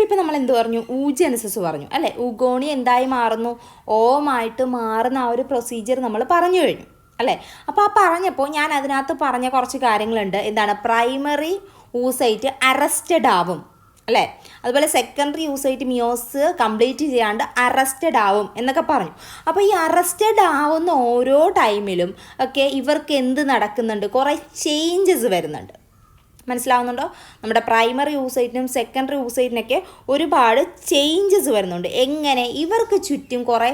ഇപ്പം നമ്മൾ എന്ത് പറഞ്ഞു? ഊജനസിസ് പറഞ്ഞു അല്ലേ? ഉഗോണി എന്തായി മാറുന്നു? ഓമായിട്ട് മാറുന്ന ആ ഒരു പ്രൊസീജിയർ നമ്മൾ പറഞ്ഞു കഴിഞ്ഞു അല്ലേ? അപ്പോൾ ആ പറഞ്ഞപ്പോൾ ഞാൻ അതിനകത്ത് പറഞ്ഞ കുറച്ച് കാര്യങ്ങളുണ്ട്. എന്താണ്? പ്രൈമറി ഊസൈറ്റ് അറസ്റ്റഡ് ആവും അല്ലേ? അതുപോലെ സെക്കൻഡറി യൂസൈറ്റ് മിയോസ് കംപ്ലീറ്റ് ചെയ്യാണ്ട് അറസ്റ്റഡ് ആവും എന്നൊക്കെ പറഞ്ഞു. അപ്പോൾ ഈ അറസ്റ്റഡ് ആവുന്ന ഓരോ ടൈമിലും ഒക്കെ ഇവർക്ക് എന്ത് നടക്കുന്നുണ്ട്? കുറേ ചേഞ്ചസ് വരുന്നുണ്ട്. മനസ്സിലാവുന്നുണ്ടോ? നമ്മുടെ പ്രൈമറി യൂസൈറ്റിനും സെക്കൻഡറി യൂസൈറ്റിനൊക്കെ ഒരുപാട് ചേഞ്ചസ് വരുന്നുണ്ട്. എങ്ങനെ? ഇവർക്ക് ചുറ്റും കുറേ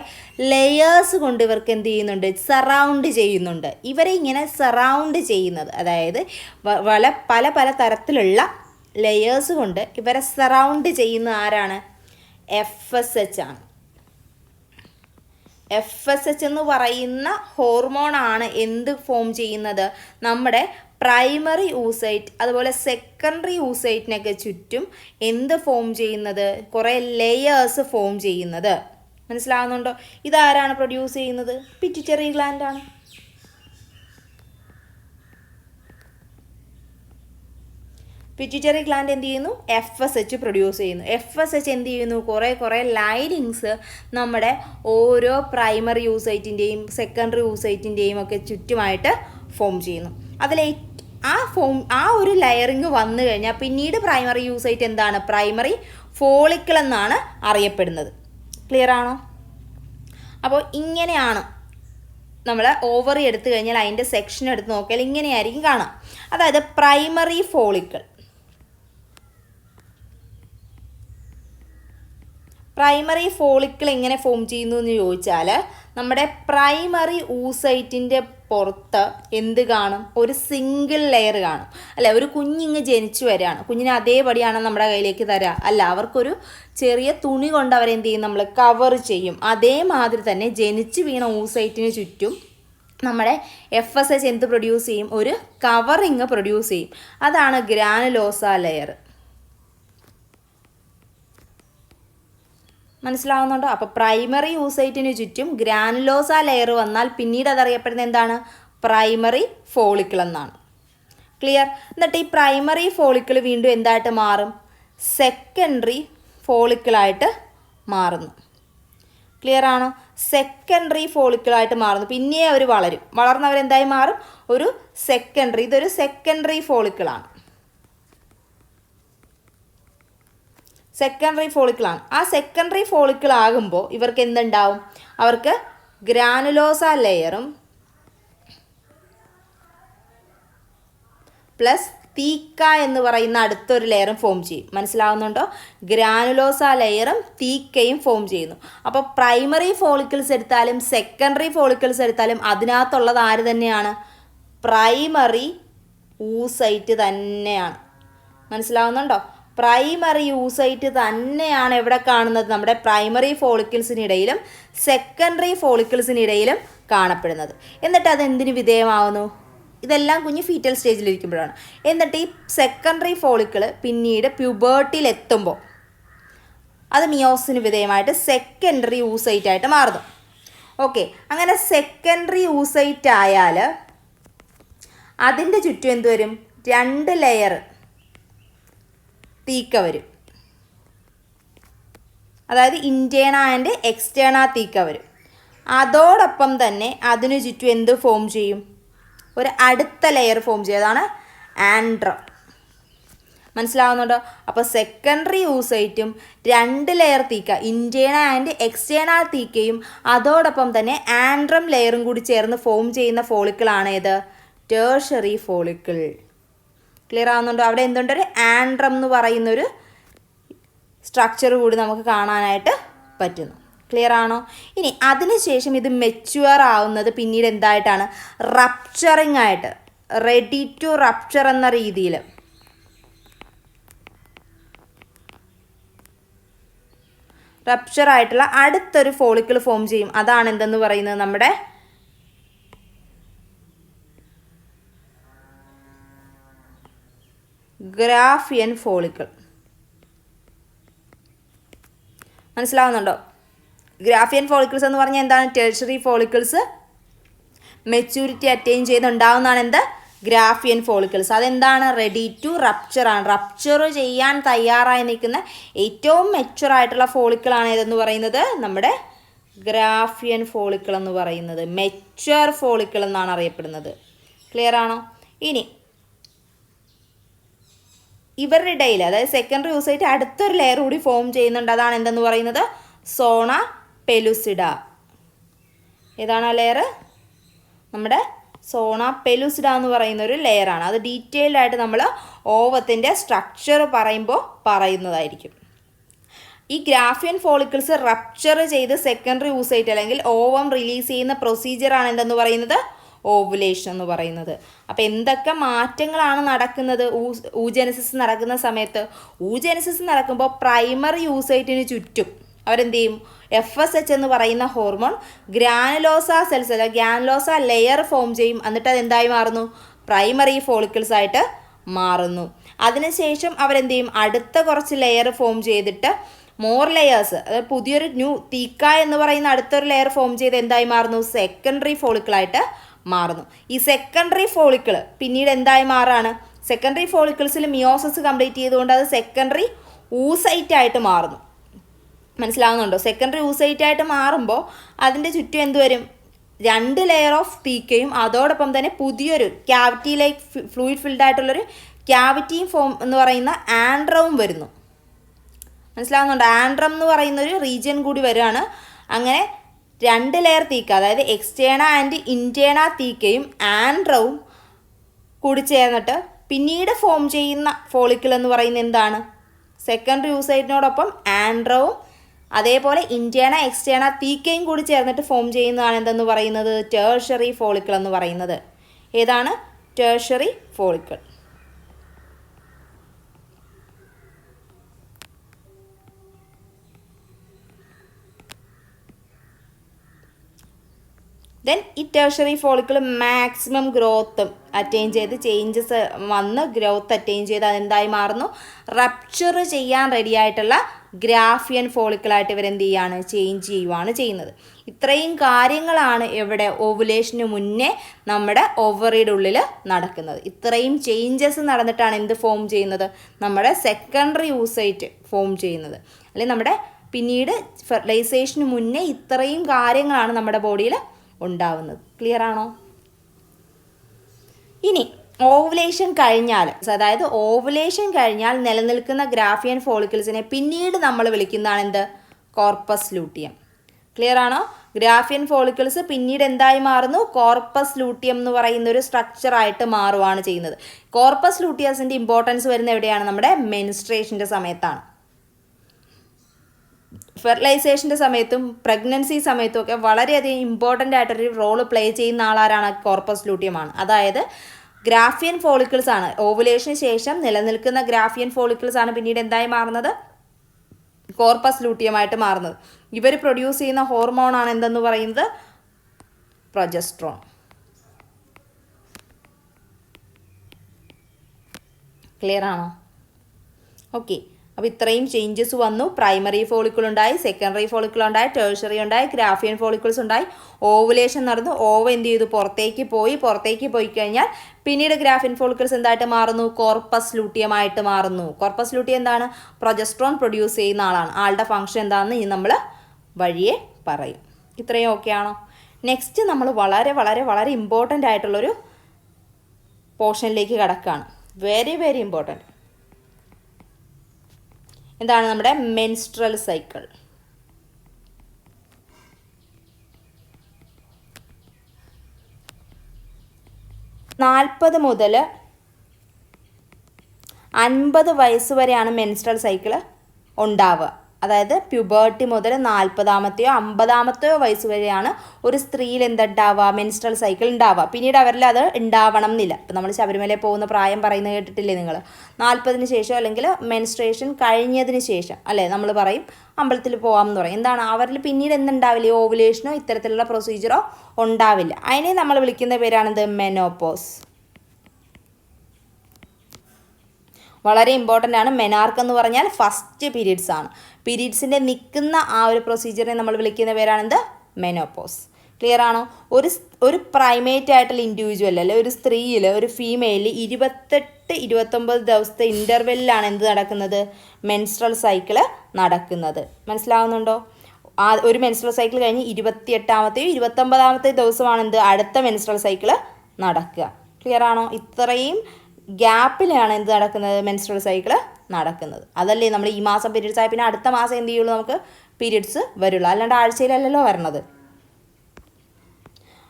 ലെയേഴ്സ് കൊണ്ട് ഇവർക്ക് എന്ത് ചെയ്യുന്നുണ്ട്? സറൗണ്ട് ചെയ്യുന്നുണ്ട്. ഇവരെ ഇങ്ങനെ സറൗണ്ട് ചെയ്യുന്നത്, അതായത് പല പല തരത്തിലുള്ള ലെയേഴ്സ് കൊണ്ട് ഇവരെ സറൗണ്ട് ചെയ്യുന്ന ആരാണ്? FSH ആണ്. FSH എന്ന് പറയുന്ന ഹോർമോണാണ് എന്ത് ഫോം ചെയ്യുന്നത്? നമ്മുടെ പ്രൈമറി യൂസൈറ്റ് അതുപോലെ സെക്കൻഡറി യൂസൈറ്റിനൊക്കെ ചുറ്റും എന്ത് ഫോം ചെയ്യുന്നത്? കുറേ ലെയേഴ്സ് ഫോം ചെയ്യുന്നത്. മനസ്സിലാവുന്നുണ്ടോ? ഇതാരാണ് പ്രൊഡ്യൂസ് ചെയ്യുന്നത്? പിറ്റ്യൂട്ടറി ഗ്ലാൻഡാണ്. പിറ്റ്യൂട്ടറി ഗ്ലാൻഡ് എന്ത് ചെയ്യുന്നു? FSH പ്രൊഡ്യൂസ് ചെയ്യുന്നു. FSH എന്ത് ചെയ്യുന്നു? കുറേ ലൈനിങ്സ് നമ്മുടെ ഓരോ പ്രൈമറി യൂസൈറ്റിൻ്റെയും സെക്കൻഡറി യൂസൈറ്റിൻ്റെയും ഒക്കെ ചുറ്റുമായിട്ട് ഫോം ചെയ്യുന്നു. ആ ഒരു ലെയറിങ് വന്നു കഴിഞ്ഞാൽ പിന്നീട് പ്രൈമറി യൂസൈറ്റ് എന്താണ്? പ്രൈമറി ഫോളിക്കിൾ എന്നാണ് അറിയപ്പെടുന്നത്. ക്ലിയർ ആണോ? അപ്പോൾ ഇങ്ങനെയാണ് നമ്മൾ ഓവറി എടുത്തു കഴിഞ്ഞാൽ അതിൻ്റെ സെക്ഷൻ എടുത്ത് നോക്കിയാൽ ഇങ്ങനെയായിരിക്കും കാണാം. അതായത് പ്രൈമറി ഫോളിക്കിൾ. പ്രൈമറി ഫോളിക്കിൾ എങ്ങനെ ഫോം ചെയ്യുന്നു എന്ന് ചോദിച്ചാൽ നമ്മുടെ പ്രൈമറി ഊസൈറ്റിൻ്റെ പുറത്ത് എന്ത് കാണും? ഒരു സിംഗിൾ ലെയർ കാണും അല്ലെ? ഒരു കുഞ്ഞിങ്ങ് ജനിച്ചു വരികയാണ്. കുഞ്ഞിനെ അതേപടിയാണ് നമ്മുടെ കയ്യിലേക്ക് തരിക അല്ല, അവർക്കൊരു ചെറിയ തുണി കൊണ്ട് അവരെന്ത് ചെയ്യും? നമ്മൾ കവർ ചെയ്യും. അതേമാതിരി തന്നെ ജനിച്ചു വീണ ഊസൈറ്റിന് ചുറ്റും നമ്മുടെ FSH എന്ത് പ്രൊഡ്യൂസ് ചെയ്യും? ഒരു കവറിങ് പ്രൊഡ്യൂസ് ചെയ്യും. അതാണ് ഗ്രാനുലോസ ലെയർ. മനസ്സിലാവുന്നുണ്ടോ? അപ്പോൾ പ്രൈമറി യൂസൈറ്റിന് ചുറ്റും ഗ്രാനുലോസ ലെയർ വന്നാൽ പിന്നീട് അതറിയപ്പെടുന്നത് എന്താണ്? പ്രൈമറി ഫോളിക്കിൾ എന്നാണ്. ക്ലിയർ? എന്നിട്ട് ഈ പ്രൈമറി ഫോളിക്കിൾ വീണ്ടും എന്തായിട്ട് മാറും? സെക്കൻഡറി ഫോളിക്കിളായിട്ട് മാറുന്നു. ക്ലിയർ ആണോ? സെക്കൻഡറി ഫോളിക്കിളായിട്ട് മാറുന്നു. പിന്നെ അവർ വളർന്നവരെന്തായി മാറും? ഒരു സെക്കൻഡറി. ഇതൊരു സെക്കൻഡറി ഫോളിക്കിളാണ്. സെക്കൻഡറി ഫോളിക്കിളാണ്. ആ സെക്കൻഡറി ഫോളിക്കിൾ ആകുമ്പോൾ ഇവർക്ക് എന്തുണ്ടാവും? അവർക്ക് ഗ്രാനുലോസ ലെയറും പ്ലസ് തീക്ക എന്ന് പറയുന്ന അടുത്തൊരു ലെയറും ഫോം ചെയ്യും. മനസ്സിലാവുന്നുണ്ടോ? ഗ്രാനുലോസ ലെയറും തീക്കയും ഫോം ചെയ്യുന്നു. അപ്പോൾ പ്രൈമറി ഫോളിക്കിൾസ് എടുത്താലും സെക്കൻഡറി ഫോളിക്കിൾസ് എടുത്താലും അതിനകത്തുള്ളത് ആര് തന്നെയാണ്? പ്രൈമറി ഊസൈറ്റ് തന്നെയാണ്. മനസ്സിലാവുന്നുണ്ടോ? പ്രൈമറി യൂസൈറ്റ് തന്നെയാണ് എവിടെ കാണുന്നത്? നമ്മുടെ പ്രൈമറി ഫോളിക്കിൾസിനിടയിലും സെക്കൻഡറി ഫോളിക്കിൾസിനിടയിലും കാണപ്പെടുന്നത്. എന്നിട്ട് അത് എന്തിന് വിധേയമാവുന്നു? ഇതെല്ലാം കുഞ്ഞ് ഫീറ്റൽ സ്റ്റേജിലിരിക്കുമ്പോഴാണ്. എന്നിട്ട് ഈ സെക്കൻഡറി ഫോളിക്കിൾ പിന്നീട് പ്യൂബേർട്ടിയിലെത്തുമ്പോൾ അത് മിയോസിന് വിധേയമായിട്ട് സെക്കൻഡറി യൂസൈറ്റ് ആയിട്ട് മാറുന്നു. ഓക്കെ, അങ്ങനെ സെക്കൻഡറി യൂസൈറ്റ് ആയാൽ അതിൻ്റെ ചുറ്റും എന്ത് വരും? 2 ലെയർ തീക്ക വരും. അതായത് ഇൻറ്റേണ ആൻഡ് എക്സ്റ്റേണ തീക്ക വരും. അതോടൊപ്പം തന്നെ അതിനു ചുറ്റും എന്ത് ഫോം ചെയ്യും? ഒരു അടുത്ത ലെയർ ഫോം ചെയ്യും. അതാണ് ആൻഡ്രം. മനസ്സിലാവുന്നുണ്ടോ? അപ്പോൾ സെക്കൻഡറി യൂസൈറ്റും 2 layer theca, interna and externa തീക്കയും അതോടൊപ്പം തന്നെ ആൻഡ്രം ലെയറും കൂടി ചേർന്ന് ഫോം ചെയ്യുന്ന ഫോളിക്കിളാണ് ഏത്? Tertiary follicle. ക്ലിയർ ആവുന്നുണ്ടോ? അവിടെ എന്തുണ്ട്? ഒരു ആൻഡ്രം എന്ന് പറയുന്നൊരു സ്ട്രക്ചർ കൂടി നമുക്ക് കാണാനായിട്ട് പറ്റുന്നു. ക്ലിയർ ആണോ? ഇനി അതിനുശേഷം ഇത് മെച്യൂർ ആവുന്നത് പിന്നീട് എന്തായിട്ടാണ്? റപ്ചറിങ് ആയിട്ട്, റെഡി ടു റപ്ചർ എന്ന രീതിയിൽ റപ്ചർ ആയിട്ടുള്ള അടുത്തൊരു ഫോളിക്കിൾ ഫോം ചെയ്യും. അതാണ് എന്തെന്ന് പറയുന്നത്? നമ്മുടെ ഗ്രാഫിയൻ ഫോളിക്കിൾ. മനസ്സിലാവുന്നുണ്ടോ? ഗ്രാഫിയൻ ഫോളിക്കിൾസ് എന്ന് പറഞ്ഞാൽ എന്താണ്? ടെർഷറി ഫോളിക്കിൾസ് മെച്യൂരിറ്റി അറ്റൈൻ ചെയ്തുണ്ടാവുന്നതാണ് എന്ത്? ഗ്രാഫിയൻ ഫോളിക്കിൾസ്. അതെന്താണ്? റെഡി ടു റപ്ചർ ആണ്. റപ്ചർ ചെയ്യാൻ തയ്യാറായി നിൽക്കുന്ന ഏറ്റവും മെച്ചുവറായിട്ടുള്ള ഫോളിക്കിളാണ് ഏതെന്ന് പറയുന്നത്? നമ്മുടെ ഗ്രാഫിയൻ ഫോളിക്കിൾ എന്ന് പറയുന്നത്. മെച്ചുവർ ഫോളിക്കിൾ എന്നാണ് അറിയപ്പെടുന്നത്. ക്ലിയർ ആണോ? ഇനി ഇവരുടെ ഇടയിൽ, അതായത് സെക്കൻഡറി യൂസൈറ്റ് അടുത്തൊരു ലെയർ കൂടി ഫോം ചെയ്യുന്നുണ്ട്. അതാണ് എന്തെന്ന് പറയുന്നത്? സോണ പെലുസിഡ. ഏതാണ് ആ ലെയർ? നമ്മുടെ സോണ പെലുസിഡ എന്ന് പറയുന്ന ഒരു ലെയറാണ്. അത് ഡീറ്റെയിൽഡ് ആയിട്ട് നമ്മൾ ഓവത്തിൻ്റെ സ്ട്രക്ചർ പറയുമ്പോൾ പറയുന്നതായിരിക്കും. ഈ ഗ്രാഫിയൻ ഫോളിക്കിൾസ് റപ്ചർ ചെയ്ത് സെക്കൻഡറി യൂസൈറ്റ് അല്ലെങ്കിൽ ഓവം റിലീസ് ചെയ്യുന്ന പ്രൊസീജിയറാണ് എന്തെന്ന് പറയുന്നത്? ഓവുലേഷൻ എന്ന് പറയുന്നത്. അപ്പോൾ എന്തൊക്കെ മാറ്റങ്ങളാണ് നടക്കുന്നത് ഊജെനസിസ് നടക്കുന്ന സമയത്ത്? ഊജെനസിസ് നടക്കുമ്പോൾ പ്രൈമറി യൂസൈറ്റിന് ചുറ്റും അവരെന്ത് ചെയ്യും? FSH എന്ന് പറയുന്ന ഹോർമോൺ ഗ്രാനുലോസ സെൽസ് അല്ല ഗ്രാനുലോസ ലെയർ ഫോം ചെയ്യും. എന്നിട്ട് അത് എന്തായി മാറുന്നു? പ്രൈമറി ഫോളിക്കിൾസ് ആയിട്ട് മാറുന്നു. അതിനുശേഷം അവരെന്ത് ചെയ്യും? അടുത്ത കുറച്ച് ലെയർ ഫോം ചെയ്തിട്ട് മോർ ലെയേഴ്സ്, അതായത് പുതിയൊരു ന്യൂ തീക്ക എന്ന് പറയുന്ന അടുത്തൊരു ലെയർ ഫോം ചെയ്ത് എന്തായി മാറുന്നു? സെക്കൻഡറി ഫോളിക്കിളായിട്ട് മാറുന്നു. ഈ സെക്കൻഡറി ഫോളിക്കിൾ പിന്നീട് എന്തായി മാറാണ്? സെക്കൻഡറി ഫോളിക്കിൾസിൽ മിയോസിസ് കംപ്ലീറ്റ് ചെയ്തുകൊണ്ട് അത് സെക്കൻഡറി ഊസൈറ്റ് ആയിട്ട് മാറുന്നു. മനസ്സിലാവുന്നുണ്ടോ? സെക്കൻഡറി ഊസൈറ്റ് ആയിട്ട് മാറുമ്പോൾ അതിൻ്റെ ചുറ്റും എന്ത് വരും? 2 ലെയർ ഓഫ് തീക്കയും അതോടൊപ്പം തന്നെ പുതിയൊരു ക്യാവിറ്റി ലൈക്ക് ഫ്ലൂയിഡ് ഫിൽഡ് ആയിട്ടുള്ളൊരു ക്യാവിറ്റിയും ഫോം എന്ന് പറയുന്ന ആൻഡ്രവും വരുന്നു. മനസ്സിലാവുന്നുണ്ടോ? ആൻഡ്രം എന്ന് പറയുന്ന ഒരു റീജിയൻ കൂടി വരികയാണ്. അങ്ങനെ 2 ലെയർ തീക്ക, അതായത് എക്സ്റ്റേണ ആൻഡ് ഇൻറ്റേണ തീക്കയും ആൻഡ്രവും കൂടി ചേർന്നിട്ട് പിന്നീട് ഫോം ചെയ്യുന്ന ഫോളിക്കിൾ എന്ന് പറയുന്നത് എന്താണ്? സെക്കൻഡറി യൂസൈറ്റിനോടൊപ്പം ആൻഡ്രവും അതേപോലെ ഇൻറ്റേണ എക്സ്റ്റേണ തീക്കയും കൂടി ചേർന്നിട്ട് ഫോം ചെയ്യുന്നതാണ് എന്തെന്ന് പറയുന്നത്? ടേർഷറി ഫോളിക്കിൾ എന്ന് പറയുന്നത്. ഏതാണ്? Tertiary follicle. ദെൻ ഈ tertiary follicle maximum growth attain ചെയ്ത് ചേഞ്ചസ് വന്ന് ഗ്രോത്ത് അറ്റൈൻ ചെയ്ത് അതെന്തായി മാറുന്നു? റപ്ചർ ചെയ്യാൻ റെഡി ആയിട്ടുള്ള ഗ്രാഫിയൻ ഫോളിക്കിളായിട്ട് ഇവരെന്ത് ചെയ്യാണ്? ചേഞ്ച് ചെയ്യുവാണ് ചെയ്യുന്നത്. ഇത്രയും കാര്യങ്ങളാണ് ഇവിടെ ഓവുലേഷന് മുന്നേ നമ്മുടെ ഓവറിയുടെ ഉള്ളിൽ നടക്കുന്നത്. ഇത്രയും ചേഞ്ചസ് നടന്നിട്ടാണ് എന്ത് ഫോം ചെയ്യുന്നത്? നമ്മുടെ സെക്കൻഡറി യൂസൈറ്റ് ഫോം ചെയ്യുന്നത്. അല്ലെങ്കിൽ നമ്മുടെ പിന്നീട് ഫെർട്ടിലൈസേഷന് മുന്നേ ഇത്രയും കാര്യങ്ങളാണ് നമ്മുടെ ബോഡിയിൽ ഉണ്ടാവുന്നത്. ക്ലിയർ ആണോ? ഇനി ഓവുലേഷൻ കഴിഞ്ഞാൽ, അതായത് ഓവുലേഷൻ കഴിഞ്ഞാൽ നിലനിൽക്കുന്ന ഗ്രാഫിയൻ ഫോളിക്കിൾസിനെ പിന്നീട് നമ്മൾ വിളിക്കുന്നതാണ് എന്ത്? Corpus luteum. ക്ലിയർ ആണോ? ഗ്രാഫിയൻ ഫോളിക്കിൾസ് പിന്നീട് എന്തായി മാറുന്നു? കോർപ്പസ് ലൂട്ടിയം എന്ന് പറയുന്ന ഒരു സ്ട്രക്ചറായിട്ട് മാറുകയാണ് ചെയ്യുന്നത്. കോർപ്പസ് ലൂട്ടിയസിൻ്റെ ഇമ്പോർട്ടൻസ് വരുന്ന എവിടെയാണ്? നമ്മുടെ മെൻസ്ട്രേഷൻ്റെ സമയത്താണ്. ഫെർട്ടിലൈസേഷൻ്റെ സമയത്തും പ്രഗ്നൻസി സമയത്തും ഒക്കെ വളരെയധികം ഇമ്പോർട്ടൻ്റ് ആയിട്ടൊരു റോള് പ്ലേ ചെയ്യുന്ന ആളാരാണ്? കോർപ്പസ് ലൂട്ടിയമാണ്. അതായത് ഗ്രാഫിയൻ ഫോളിക്കിൾസ് ആണ് ഓവുലേഷന് ശേഷം നിലനിൽക്കുന്ന ഗ്രാഫിയൻ ഫോളിക്കിൾസ് ആണ് പിന്നീട് എന്തായി മാറുന്നത്? കോർപ്പസ് ലൂട്ടിയമായിട്ട് മാറുന്നത്. ഇവർ പ്രൊഡ്യൂസ് ചെയ്യുന്ന ഹോർമോണാണ് എന്തെന്ന് പറയുന്നത്? പ്രൊജസ്ട്രോൺ. ക്ലിയർ ആണോ? ഓക്കെ. അപ്പോൾ ഇത്രയും ചേഞ്ചസ് വന്നു. പ്രൈമറി ഫോളിക്കിൾ ഉണ്ടായി, സെക്കൻഡറി ഫോളിക്കിൾ ഉണ്ടായി, ടേഴ്സറി ഉണ്ടായി, ഗ്രാഫിയൻ ഫോളിക്കിൾസ് ഉണ്ടായി. ഓവുലേഷൻ നടന്നു. ഓവ എന്ത് ചെയ്തു? പുറത്തേക്ക് പോയി കഴിഞ്ഞാൽ പിന്നീട് ഗ്രാഫിയൻ ഫോളിക്കിൾസ് എന്തായിട്ട് മാറുന്നു? കോർപ്പസ് ലൂട്ടിയമായിട്ട് മാറുന്നു. കോർപ്പസ് ലൂട്ടിയം എന്താണ്? പ്രൊജസ്ട്രോൺ പ്രൊഡ്യൂസ് ചെയ്യുന്ന ആളാണ്. ആളുടെ ഫംഗ്ഷൻ എന്താണെന്ന് ഇനി നമ്മൾ വഴിയെ പറയും. ഇത്രയും ഓക്കെ ആണോ? നെക്സ്റ്റ് നമ്മൾ വളരെ വളരെ വളരെ ഇമ്പോർട്ടൻ്റ് ആയിട്ടുള്ളൊരു പോർഷനിലേക്ക് കടക്കുകയാണ്. Very very important. എന്താണ്? നമ്മുടെ മെൻസ്ട്രൽ സൈക്കിൾ. നാൽപ്പത് മുതൽ 50 വയസ്സ് വരെയാണ് മെൻസ്ട്രൽ സൈക്കിൾ ഉണ്ടാവുക. അതായത് പ്യൂബേർട്ടി മുതൽ 40-ാമത്തെയോ 50-ാമത്തെയോ വയസ്സ് വരെയാണ് ഒരു സ്ത്രീയിൽ എന്തുണ്ടാവുക? മെൻസ്ട്രൽ സൈക്കിൾ ഉണ്ടാവുക. പിന്നീട് അവരിൽ അത് ഉണ്ടാവണം എന്നില്ല. ഇപ്പം നമ്മൾ ശബരിമലയിൽ പോകുന്ന പ്രായം പറയുന്നത് കേട്ടിട്ടില്ലേ നിങ്ങൾ? 40-ന് ശേഷം അല്ലെങ്കിൽ മെൻസ്ട്രേഷൻ കഴിഞ്ഞതിന് ശേഷം അല്ലേ നമ്മൾ പറയും അമ്പലത്തിൽ പോകാമെന്ന് പറയും. എന്താണ്? അവരിൽ പിന്നീട് എന്തുണ്ടാവില്ല? ഓവുലേഷനോ ഇത്തരത്തിലുള്ള പ്രൊസീജിയറോ ഉണ്ടാവില്ല. അതിനെ നമ്മൾ വിളിക്കുന്ന പേരാണെന്ത്? മെനോപോസ്. വളരെ ഇമ്പോർട്ടൻ്റ് ആണ്. മെനാർക്ക് എന്ന് പറഞ്ഞാൽ ഫസ്റ്റ് പീരീഡ്സ് ആണ്. പീരീഡ്സിൻ്റെ നിൽക്കുന്ന ആ ഒരു പ്രൊസീജിയറിനെ നമ്മൾ വിളിക്കുന്ന പേരാണെന്ത്? മെനോപോസ്. ക്ലിയർ ആണോ? ഒരു പ്രൈമേറ്റ് ആയിട്ടുള്ള ഇൻഡിവിജ്വൽ അല്ലെ ഒരു സ്ത്രീയിൽ ഒരു ഫീമെയിലിൽ 28-29 ദിവസത്തെ ഇൻ്റർവെല്ലിലാണ് എന്ത് നടക്കുന്നത്? മെൻസ്ട്രൽ സൈക്കിള് നടക്കുന്നത്. മനസ്സിലാവുന്നുണ്ടോ? ഒരു മെൻസ്ട്രൽ സൈക്കിൾ കഴിഞ്ഞ് 28-ാമത്തെയോ 29-ാമത്തെയോ ദിവസമാണ് എന്ത് അടുത്ത മെൻസ്ട്രൽ സൈക്കിള് നടക്കുക. ക്ലിയർ ആണോ? ഇത്രയും ഗ്യാപ്പിലാണ് എന്ത് നടക്കുന്നത്? മെൻസ്ട്രൽ സൈക്കിള് നടക്കുന്നത്. അതല്ലേ നമ്മൾ ഈ മാസം പീരീഡ്സ് ആയി പിന്നെ അടുത്ത മാസം എന്ത് ചെയ്യുള്ളൂ? നമുക്ക് പീരീഡ്സ് വരുള്ളൂ, അല്ലാണ്ട് ആഴ്ചയിലല്ലല്ലോ വരണത്.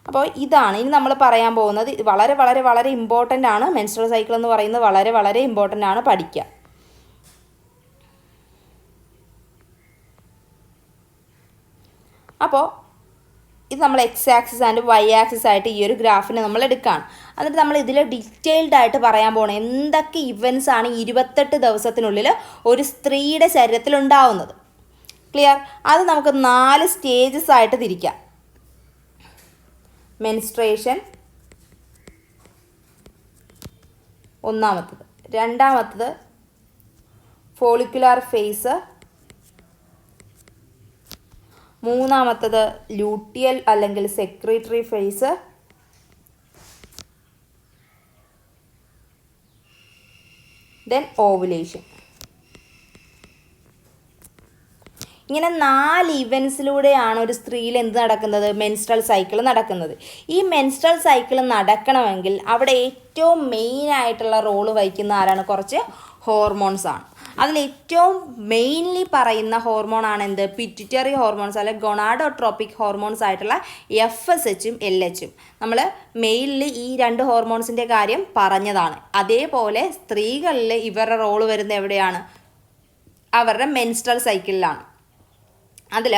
അപ്പോൾ ഇതാണ് ഇനി നമ്മൾ പറയാൻ പോകുന്നത്. വളരെ വളരെ വളരെ ഇമ്പോർട്ടൻ്റ് ആണ്. മെൻസ്ട്രൽ സൈക്കിൾ എന്ന് പറയുന്നത് വളരെ വളരെ ഇമ്പോർട്ടൻ്റ് ആണ്, പഠിക്കുക. അപ്പോൾ ഇത് നമ്മൾ X axis and Y axis ആയിട്ട് ഈ ഒരു ഗ്രാഫിനെ നമ്മൾ എടുക്കുകയാണ്. എന്നിട്ട് നമ്മൾ ഇതിൽ ഡീറ്റെയിൽഡ് ആയിട്ട് പറയാൻ പോകണം എന്തൊക്കെ ഇവൻറ്റ്സ് ആണ് 28 ദിവസത്തിനുള്ളിൽ ഒരു സ്ത്രീയുടെ ശരീരത്തിൽ ഉണ്ടാവുന്നത്. ക്ലിയർ? അത് നമുക്ക് 4 സ്റ്റേജസ് ആയിട്ട് തിരിക്കാം. മെൻസ്ട്രേഷൻ ഒന്നാമത്തത്, രണ്ടാമത്തത് ഫോളിക്കുലാർ ഫേസ്, മൂന്നാമത്തത് ലൂട്ടിയൽ അല്ലെങ്കിൽ സെക്രീറ്ററി ഫേസ്, ദെൻ ഓവുലേഷൻ. ഇങ്ങനെ 4 ഇവൻറ്റ്സിലൂടെയാണ് ഒരു സ്ത്രീയിൽ എന്ത് നടക്കുന്നത്? മെൻസ്ട്രൽ സൈക്കിൾ നടക്കുന്നത്. ഈ മെൻസ്ട്രൽ സൈക്കിൾ നടക്കണമെങ്കിൽ അവിടെ ഏറ്റവും മെയിനായിട്ടുള്ള റോള് വഹിക്കുന്ന ആരാണ്? കുറച്ച് ഹോർമോൺസ് ആണ്. അതിൽ ഏറ്റവും മെയിൻലി പറയുന്ന ഹോർമോണാണ് എന്ത്? പിറ്റ്യൂട്ടറി ഹോർമോൺസ് അല്ലെങ്കിൽ ഗൊണാഡോട്രോപിക് ഹോർമോൺസ് ആയിട്ടുള്ള FSHഉം LHഉം. നമ്മൾ മെയിലിൽ ഈ 2 ഹോർമോൺസിൻ്റെ കാര്യം പറഞ്ഞതാണ്. അതേപോലെ സ്ത്രീകളിൽ ഇവരുടെ റോള് വരുന്നത് എവിടെയാണ്? അവരുടെ മെൻസ്ട്രൽ സൈക്കിളിലാണ്. അതിൽ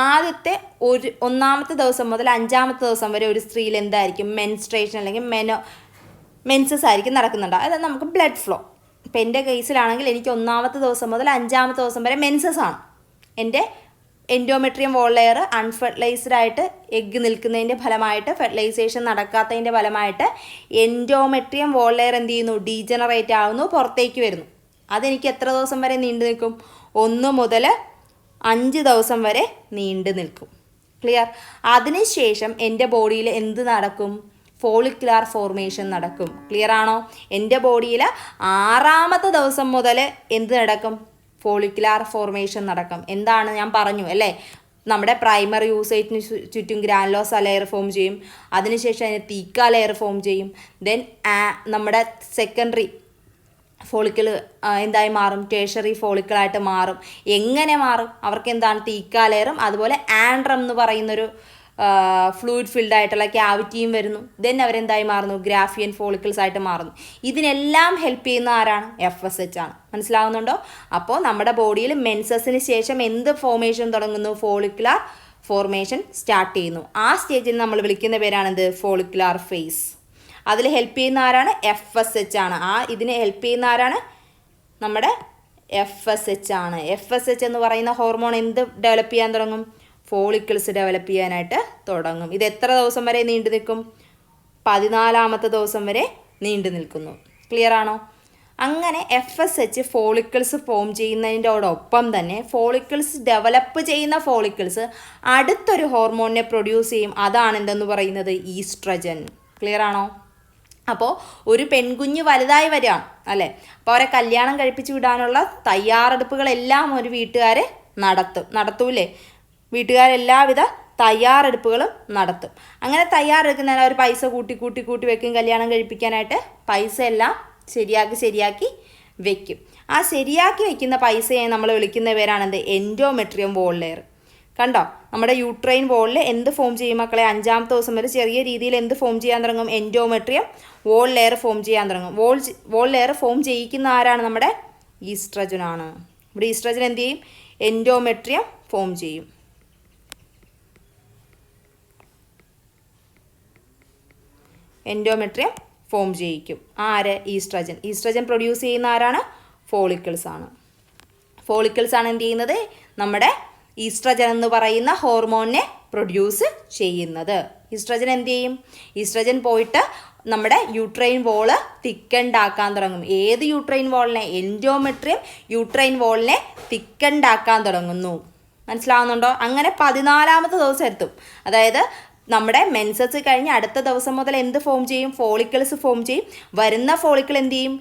ആദ്യത്തെ ഒന്നാമത്തെ ദിവസം മുതൽ 5ാമത്തെ ദിവസം വരെ ഒരു സ്ത്രീയിൽ എന്തായിരിക്കും? മെൻസ്ട്രേഷൻ അല്ലെങ്കിൽ മെൻസസ് ആയിരിക്കും നടക്കുന്നുണ്ട്. അതായത് നമുക്ക് ബ്ലഡ് ഫ്ലോ. ഇപ്പം എൻ്റെ കേസിലാണെങ്കിൽ എനിക്ക് 1ാമത്തെ ദിവസം മുതൽ 5ാമത്തെ ദിവസം വരെ മെൻസസ് ആണ്. എൻ്റെ എൻഡോമെട്രിയം വോൾ ലെയർ അൺഫെർട്ടിലൈസ്ഡ് ആയിട്ട് എഗ്ഗ് നിൽക്കുന്നതിൻ്റെ ഫലമായിട്ട്, ഫെർട്ടിലൈസേഷൻ നടക്കാത്തതിൻ്റെ ഫലമായിട്ട് എൻഡോമെട്രിയം വോൾ ലെയർ എന്ത് ചെയ്യുന്നു? ഡീജനറേറ്റ് ആവുന്നു, പുറത്തേക്ക് വരുന്നു. അതെനിക്ക് എത്ര ദിവസം വരെ നീണ്ടു നിൽക്കും? 1 മുതൽ 5 ദിവസം വരെ നീണ്ടു നിൽക്കും. ക്ലിയർ? അതിനുശേഷം എൻ്റെ ബോഡിയിൽ എന്ത് നടക്കും? ഫോളിക്കുലാർ ഫോർമേഷൻ നടക്കും. ക്ലിയർ ആണോ? എൻ്റെ ബോഡിയിൽ 6ാമത്തെ ദിവസം മുതൽ എന്ത് നടക്കും? ഫോളിക്കുലാർ ഫോർമേഷൻ നടക്കും. എന്താണ് ഞാൻ പറഞ്ഞു അല്ലേ? നമ്മുടെ പ്രൈമറി യൂസൈറ്റിന് ചുറ്റും ഗ്രാനുലോസ ലെയർ ഫോം ചെയ്യും. അതിനുശേഷം അതിന് തീക്ക ലെയർ ഫോം ചെയ്യും. ദെൻ നമ്മുടെ സെക്കൻഡറി ഫോളിക്കിൾ എന്തായി മാറും? ടേഷറി ഫോളിക്കിളായിട്ട് മാറും. എങ്ങനെ മാറും? അവർക്ക് എന്താണ്? തീക്ക ലെയറും അതുപോലെ ആൻഡ്രം എന്ന് പറയുന്നൊരു ഫ്ലൂയിഡ് ഫിൽഡ് ആയിട്ടുള്ള ക്യാവിറ്റിയും വരുന്നു. ദെൻ അവരെന്തായി മാറുന്നു? ഗ്രാഫിയൻ ഫോളിക്കിൾസ് ആയിട്ട് മാറുന്നു. ഇതിനെല്ലാം ഹെൽപ്പ് ചെയ്യുന്ന ആരാണ്? FSH ആണ്. മനസ്സിലാവുന്നുണ്ടോ? അപ്പോൾ നമ്മുടെ ബോഡിയിൽ മെൻസസിന് ശേഷം എന്ത് ഫോർമേഷൻ തുടങ്ങുന്നു? ഫോളിക്കുലാർ ഫോർമേഷൻ സ്റ്റാർട്ട് ചെയ്യുന്നു. ആ സ്റ്റേജിൽ നമ്മൾ വിളിക്കുന്ന പേരാണെന്ത്? Follicular phase. അതിൽ ഹെൽപ്പ് ചെയ്യുന്ന ആരാണ്? FSH ആണ്. ഇതിന് ഹെൽപ്പ് ചെയ്യുന്ന ആരാണ്? നമ്മുടെ FSH ആണ്. FSH എന്ന് പറയുന്ന ഹോർമോൺ എന്ത് ഡെവലപ്പ് ചെയ്യാൻ തുടങ്ങും? ഫോളിക്കിൾസ് ഡെവലപ്പ് ചെയ്യാനായിട്ട് തുടങ്ങും. ഇത് എത്ര ദിവസം വരെ നീണ്ടു നിൽക്കും? 14ാമത്തെ ദിവസം വരെ നീണ്ടു നിൽക്കുന്നു. ക്ലിയർ ആണോ? അങ്ങനെ FSH ഫോളിക്കിൾസ് ഫോം ചെയ്യുന്നതിൻ്റെയോടൊപ്പം തന്നെ ഫോളിക്കിൾസ് ഡെവലപ്പ് ചെയ്യുന്ന ഫോളിക്കിൾസ് അടുത്തൊരു ഹോർമോണിനെ പ്രൊഡ്യൂസ് ചെയ്യും. അതാണ് എന്തെന്ന് പറയുന്നത്? ഈസ്ട്രജൻ. ക്ലിയർ ആണോ? അപ്പോൾ ഒരു പെൺകുഞ്ഞ് വലുതായി വരികയാണ് അല്ലേ? അപ്പോൾ അവരെ കല്യാണം കഴിപ്പിച്ച് വിടാനുള്ള തയ്യാറെടുപ്പുകളെല്ലാം ഒരു വീട്ടുകാർ നടത്തൂലേ? വീട്ടുകാരെല്ലാവിധ തയ്യാറെടുപ്പുകളും നടത്തും. അങ്ങനെ തയ്യാറെടുക്കുന്നതിന് അവർ പൈസ കൂട്ടി വെക്കും. കല്യാണം കഴിപ്പിക്കാനായിട്ട് പൈസ എല്ലാം ശരിയാക്കി വെക്കും. ആ ശരിയാക്കി വെക്കുന്ന പൈസയെ നമ്മൾ വിളിക്കുന്ന പേരാണെന്ത്? Endometrium wall layer. കണ്ടോ? നമ്മുടെ യൂട്രൈൻ വോളിൽ എന്ത് ഫോം ചെയ്യും മക്കളെ? 5ാമത്തെ ദിവസം വരെ ചെറിയ രീതിയിൽ എന്ത് ഫോം ചെയ്യാൻ തുടങ്ങും? എൻഡോമെട്രിയം വോൾ ലെയർ ഫോം ചെയ്യാൻ തുടങ്ങും. വോൾ ലെയർ ഫോം ചെയ്യിക്കുന്ന ആരാണ്? നമ്മുടെ ഈസ്ട്രജനാണ്. ഇവിടെ ഈസ്ട്രജൻ എന്ത് ചെയ്യും? എൻഡോമെട്രിയം ഫോം ചെയ്യും. എൻഡോമെട്രിയം ഫോം ചെയ്യിക്കും. ആര്? ഈസ്ട്രജൻ. ഈസ്ട്രജൻ പ്രൊഡ്യൂസ് ചെയ്യുന്ന ആരാണ്? ഫോളിക്കിൾസ് ആണ്. ഫോളിക്കിൾസ് ആണ് എന്ത് ചെയ്യുന്നത്? നമ്മുടെ ഈസ്ട്രജൻ എന്ന് പറയുന്ന ഹോർമോണിനെ പ്രൊഡ്യൂസ് ചെയ്യുന്നത്. ഈസ്ട്രജൻ എന്ത് ചെയ്യും? ഈസ്ട്രജൻ പോയിട്ട് നമ്മുടെ യൂട്രൈൻ വോള് തിക്കൻഡ് ആക്കാൻ തുടങ്ങും. ഏത് യൂട്രൈൻ വോളിനെ? എൻഡോമെട്രിയം യൂട്രൈൻ വോളിനെ തിക്കൻഡ് ആക്കാൻ തുടങ്ങുന്നു. മനസ്സിലാവുന്നുണ്ടോ? അങ്ങനെ 14ാമത്തെ ദിവസം എത്തും. അതായത് നമ്മുടെ മെൻസസ് കഴിഞ്ഞ് അടുത്ത ദിവസം മുതൽ എന്ത് ഫോം ചെയ്യും? ഫോളിക്കിൾസ് ഫോം ചെയ്യും. വരുന്ന ഫോളിക്കിൾ എന്ത് ചെയ്യും?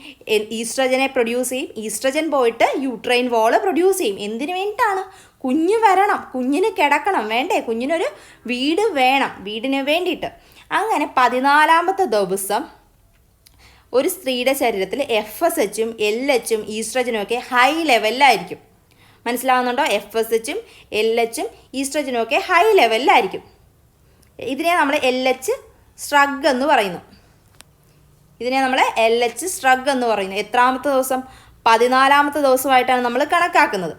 ഈസ്ട്രജനെ പ്രൊഡ്യൂസ് ചെയ്യും. ഈസ്ട്രജൻ പോയിട്ട് യൂട്രൈൻ വോള് പ്രൊഡ്യൂസ് ചെയ്യും. എന്തിനു വേണ്ടിയിട്ടാണ്? കുഞ്ഞ് വരണം, കുഞ്ഞിന് കിടക്കണം, വേണ്ടേ? കുഞ്ഞിനൊരു വീട് വേണം, വീടിന് വേണ്ടിയിട്ട്. അങ്ങനെ 14ാമത്തെ ദിവസം ഒരു സ്ത്രീയുടെ ശരീരത്തിൽ FSHും LHും ഈസ്ട്രജനും ഒക്കെ ഹൈ ലെവലിലായിരിക്കും. മനസ്സിലാവുന്നുണ്ടോ? FSHും LHും ഈസ്ട്രജനും ഒക്കെ ഹൈ ലെവലിലായിരിക്കും. ഇതിനെ നമ്മൾ LH സ്ട്രഗ് എന്ന് പറയുന്നു. എത്രാമത്തെ ദിവസം? 14ാമത്തെ ദിവസമായിട്ടാണ് നമ്മൾ കണക്കാക്കുന്നത്.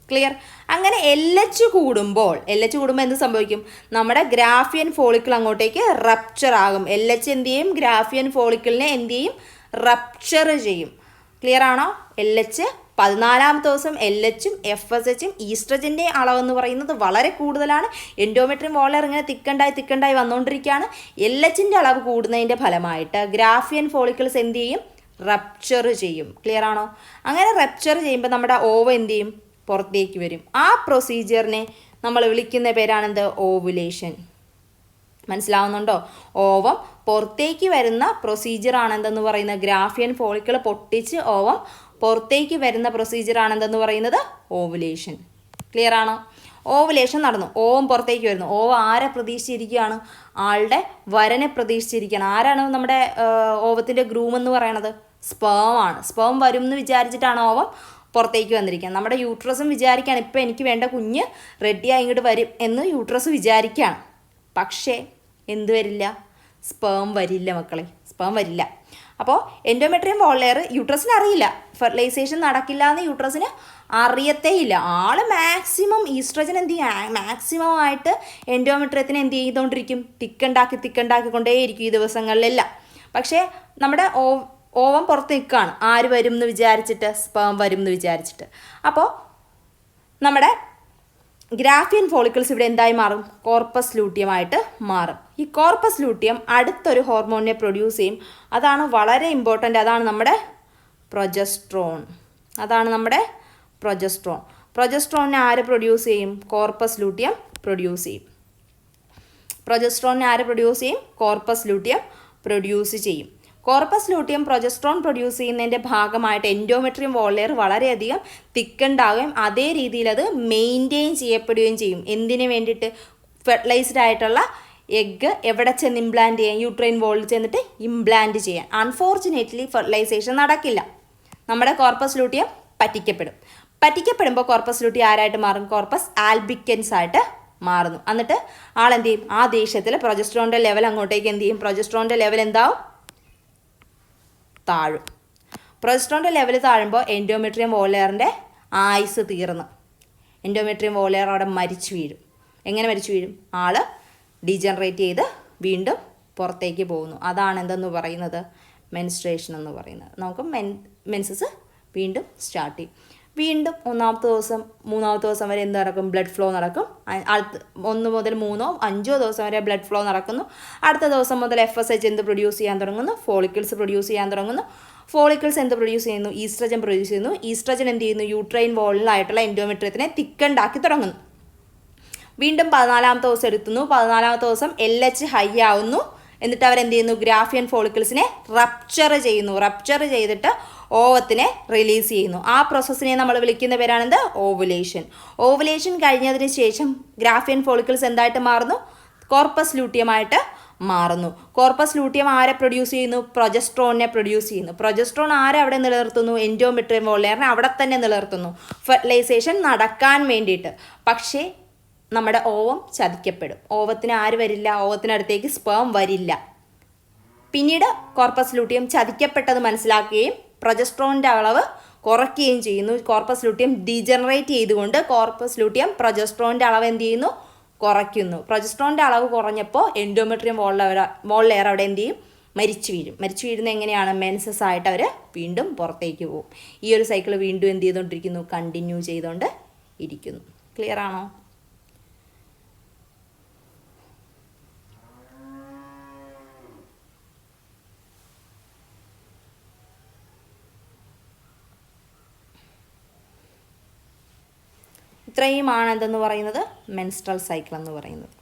ക്ലിയർ? അങ്ങനെ LH കൂടുമ്പോൾ എന്ത് സംഭവിക്കും? നമ്മുടെ ഗ്രാഫിയൻ ഫോളിക്കിൾ അങ്ങോട്ടേക്ക് റപ്ചർ ആകും. LH എന്ത് ചെയ്യും? ഗ്രാഫിയൻ ഫോളിക്കിളിനെ എന്ത് ചെയ്യും? റപ്ചർ ചെയ്യും. ക്ലിയർ ആണോ? LH 14ാമത്തെ ദിവസം LHും FSHും ഈസ്ട്രജൻ്റെ അളവെന്ന് പറയുന്നത് വളരെ കൂടുതലാണ്. എൻഡോമെട്രിയം വോളർ ഇങ്ങനെ തിക്കണ്ടായി വന്നുകൊണ്ടിരിക്കുകയാണ്. LHൻ്റെ അളവ് കൂടുന്നതിൻ്റെ ഫലമായിട്ട് ഗ്രാഫിയൻ ഫോളിക്കിൾസ് എന്ത് ചെയ്യും? റപ്ചർ ചെയ്യും. ക്ലിയർ ആണോ? അങ്ങനെ റപ്ചർ ചെയ്യുമ്പോൾ നമ്മുടെ ഓവ എന്ത് ചെയ്യും? പുറത്തേക്ക് വരും. ആ പ്രൊസീജിയറിനെ നമ്മൾ വിളിക്കുന്ന പേരാണെന്ത്? ഓവുലേഷൻ. മനസ്സിലാവുന്നുണ്ടോ? ഓവം പുറത്തേക്ക് വരുന്ന പ്രൊസീജിയർ ആണെന്തെന്ന് പറയുന്നത് ഗ്രാഫിയൻ ഫോളിക്കിൾ പൊട്ടിച്ച് ഓവം പുറത്തേക്ക് വരുന്ന പ്രൊസീജിയർ ആണെന്തെന്ന് പറയുന്നത് ഓവുലേഷൻ. ക്ലിയർ ആണോ? ഓവുലേഷൻ നടന്നു, ഓവം പുറത്തേക്ക് വരുന്നു. ഓവം ആരെ പ്രതീക്ഷിച്ചിരിക്കുകയാണ്? ആളുടെ വരനെ പ്രതീക്ഷിച്ചിരിക്കുകയാണ്. ആരാണ് നമ്മുടെ ഓവത്തിൻ്റെ ഗ്രൂം എന്ന് പറയണത്? സ്പേം ആണ്. സ്പേം വരും എന്ന് വിചാരിച്ചിട്ടാണ് ഓവം പുറത്തേക്ക് വന്നിരിക്കുകയാണ്. നമ്മുടെ യൂട്രസും വിചാരിക്കുകയാണ് ഇപ്പോൾ എനിക്ക് വേണ്ട കുഞ്ഞ് റെഡിയായി ഇങ്ങോട്ട് വരും എന്ന് യൂട്രസ് വിചാരിക്കുകയാണ്. പക്ഷേ എന്ത് വരില്ല? സ്പേം വരില്ല മക്കളെ, സ്പേം വരില്ല. അപ്പോൾ എൻഡോമെട്രിയം വോൾ യൂട്രസിന് അറിയില്ല, ഫെർട്ടിലൈസേഷൻ നടക്കില്ല എന്ന് യൂട്രസിന് അറിയത്തേ ഇല്ല. ആള് മാക്സിമം ഈസ്ട്രജൻ എന്ത് ചെയ്യും? മാക്സിമം ആയിട്ട് എൻഡോമെട്രിയത്തിന് എന്ത് ചെയ്തുകൊണ്ടിരിക്കും? തിക്കുണ്ടാക്കിക്കൊണ്ടേയിരിക്കും ഈ ദിവസങ്ങളിലെല്ലാം. പക്ഷേ നമ്മുടെ ഓവം പുറത്ത് നിൽക്കുകയാണ്. ആര് വരും എന്ന് വിചാരിച്ചിട്ട്? സ്പേം വരും എന്ന് വിചാരിച്ചിട്ട്. അപ്പോൾ നമ്മുടെ ഗ്രാഫിയൻ ഫോളിക്കിൾസ് ഇവിടെ എന്തായി മാറും? കോർപ്പസ് ലൂട്ടിയമായിട്ട് മാറും. ഈ കോർപ്പസ് ലൂട്ടിയം അടുത്തൊരു ഹോർമോണിനെ പ്രൊഡ്യൂസ് ചെയ്യും. അതാണ് വളരെ ഇമ്പോർട്ടൻ്റ്. അതാണ് നമ്മുടെ പ്രൊജസ്ട്രോൺ. പ്രൊജസ്ട്രോണിനെ ആര് പ്രൊഡ്യൂസ് ചെയ്യും? കോർപ്പസ് ലൂട്ടിയം പ്രൊഡ്യൂസ് ചെയ്യും. കോർപ്പസ് ലൂട്ടിയം പ്രൊഡ്യൂസ് ചെയ്യും. കോർപ്പസ് ലൂട്ടിയം പ്രൊജസ്ട്രോൺ പ്രൊഡ്യൂസ് ചെയ്യുന്നതിൻ്റെ ഭാഗമായിട്ട് എൻഡോമെട്രിയം വോൾ ലെയർ വളരെയധികം തിക്കുണ്ടാവുകയും അതേ രീതിയിൽ അത് മെയിൻറ്റെയിൻ ചെയ്യപ്പെടുകയും ചെയ്യും. എന്തിനു വേണ്ടിയിട്ട്? ഫെർട്ടിലൈസ്ഡ് ആയിട്ടുള്ള എഗ്ഗ് എവിടെ ചെന്ന് ഇംപ്ലാന്റ് ചെയ്യാൻ? യൂട്രൈൻ വോളിൽ ചെന്നിട്ട് ഇംപ്ലാന്റ് ചെയ്യാൻ. അൺഫോർച്ചുനേറ്റ്ലി ഫെർട്ടിലൈസേഷൻ നടക്കില്ല. നമ്മുടെ കോർപ്പസ് ലൂട്ടിയം പറ്റിക്കപ്പെടുമ്പോൾ കോർപ്പസ് ലൂട്ടിയം ആരായിട്ട് മാറും? കോർപ്പസ് ആൽബിക്കൻസ് ആയിട്ട് മാറുന്നു. എന്നിട്ട് ആളെന്ത് ചെയ്യും? ആ ദേഷ്യത്തിൽ പ്രൊജസ്ട്രോണിൻ്റെ ലെവൽ അങ്ങോട്ടേക്ക് എന്ത് ചെയ്യും? പ്രൊജസ്ട്രോണിൻ്റെ ലെവൽ എന്താവും? താഴും. പ്രൊജസ്ട്രോണിൻ്റെ ലെവൽ താഴുമ്പോൾ എൻഡോമെട്രിയം വോൾ ആയുസ് തീർന്നു. എൻഡോമെട്രിയം വോൾ അവിടെ മരിച്ചു വീഴും. എങ്ങനെ മരിച്ചു വീഴും? ആൾ ഡീജനറേറ്റ് ചെയ്ത് വീണ്ടും പുറത്തേക്ക് പോകുന്നു. അതാണ് എന്തെന്ന് പറയുന്നത്? മെൻസ്ട്രേഷൻ എന്ന് പറയുന്നത്. നമുക്ക് മെൻസസ് വീണ്ടും സ്റ്റാർട്ട് ചെയ്യും. വീണ്ടും 1ാമത്തെ ദിവസം 3ാമത്തെ ദിവസം വരെ എന്ത് നടക്കും? ബ്ലഡ് ഫ്ലോ നടക്കും. 1 മുതൽ 3 5 ദിവസം വരെ ബ്ലഡ് ഫ്ലോ നടക്കുന്നു. അടുത്ത ദിവസം മുതൽ FSH എന്ത് പ്രൊഡ്യൂസ് ചെയ്യാൻ തുടങ്ങുന്നു? ഫോളിക്കിൾസ് പ്രൊഡ്യൂസ് ചെയ്യാൻ തുടങ്ങുന്നു. ഫോളിക്കിൾസ് എന്ത് പ്രൊഡ്യൂസ് ചെയ്യുന്നു? ഈസ്ട്രജൻ പ്രൊഡ്യൂസ് ചെയ്യുന്നു. ഈസ്ട്രജൻ എന്ത് ചെയ്യുന്നു? യൂട്രൈൻ വോളിലായിട്ടുള്ള എൻഡോമെട്രിയത്തിനെ തിക്കുണ്ടാക്കി തുടങ്ങുന്നു. വീണ്ടും 14ാമത്തെ ദിവസം എടുത്തുന്നു. 14ാമത്തെ ദിവസം LH ഹൈ ആവുന്നു. എന്നിട്ട് അവരെന്ത് ചെയ്യുന്നു? ഗ്രാഫിയൻ ഫോളിക്കിൾസിനെ റപ്ചർ ചെയ്തിട്ട് ഓവത്തിനെ റിലീസ് ചെയ്യുന്നു. ആ പ്രോസസ്സിനെ നമ്മൾ വിളിക്കുന്ന പേരാണെന്ത്? ഓവുലേഷൻ കഴിഞ്ഞതിന് ശേഷം ഗ്രാഫിയൻ ഫോളിക്കിൾസ് എന്തായിട്ട് മാറുന്നു? കോർപ്പസ് ലൂട്ടിയമായിട്ട് മാറുന്നു. കോർപ്പസ് ലൂട്ടിയം ആരെ പ്രൊഡ്യൂസ് ചെയ്യുന്നു? പ്രൊജസ്ട്രോണിനെ പ്രൊഡ്യൂസ് ചെയ്യുന്നു. പ്രൊജസ്ട്രോൺ ആരെ അവിടെ നിലനിർത്തുന്നു? എൻഡോമെട്രിയം വോൾ ലെയറിനെ അവിടെ തന്നെ നിലനിർത്തുന്നു, ഫെർട്ടിലൈസേഷൻ നടക്കാൻ വേണ്ടിയിട്ട്. പക്ഷേ നമ്മുടെ ഓവം ചതിക്കപ്പെടും. ഓവത്തിന് ആര് വരില്ല? ഓവത്തിനടുത്തേക്ക് സ്പേം വരില്ല. പിന്നീട് കോർപ്പസ് ലൂട്ടിയം ചതിക്കപ്പെട്ടത് മനസ്സിലാക്കുകയും പ്രൊജസ്ട്രോണിൻ്റെ അളവ് കുറയ്ക്കുകയും ചെയ്യുന്നു. കോർപ്പസ് ലൂട്ടിയം ഡീജനറേറ്റ് ചെയ്തുകൊണ്ട് കോർപ്പസ് ലൂട്ടിയം പ്രൊജസ്ട്രോണിൻ്റെ അളവ് എന്ത് ചെയ്യുന്നു? കുറയ്ക്കുന്നു. പ്രൊജസ്ട്രോണിൻ്റെ അളവ് കുറഞ്ഞപ്പോൾ എൻഡോമെട്രിയം വോൾ ലെയർ അവിടെ എന്ത് ചെയ്യും? മരിച്ചു വീഴുന്നത് എങ്ങനെയാണ്? മെൻസസ് ആയിട്ട് അവർ വീണ്ടും പുറത്തേക്ക് പോകും. ഈ ഒരു സൈക്കിൾ വീണ്ടും എന്ത് ചെയ്തുകൊണ്ടിരിക്കുന്നു? കണ്ടിന്യൂ ചെയ്തുകൊണ്ട് ഇരിക്കുന്നു. ക്ലിയർ ആണോ? ഇത്രയുമാണ് എന്തെന്ന് പറയുന്നത്? മെൻസ്ട്രൽ സൈക്കിൾ എന്ന് പറയുന്നത്.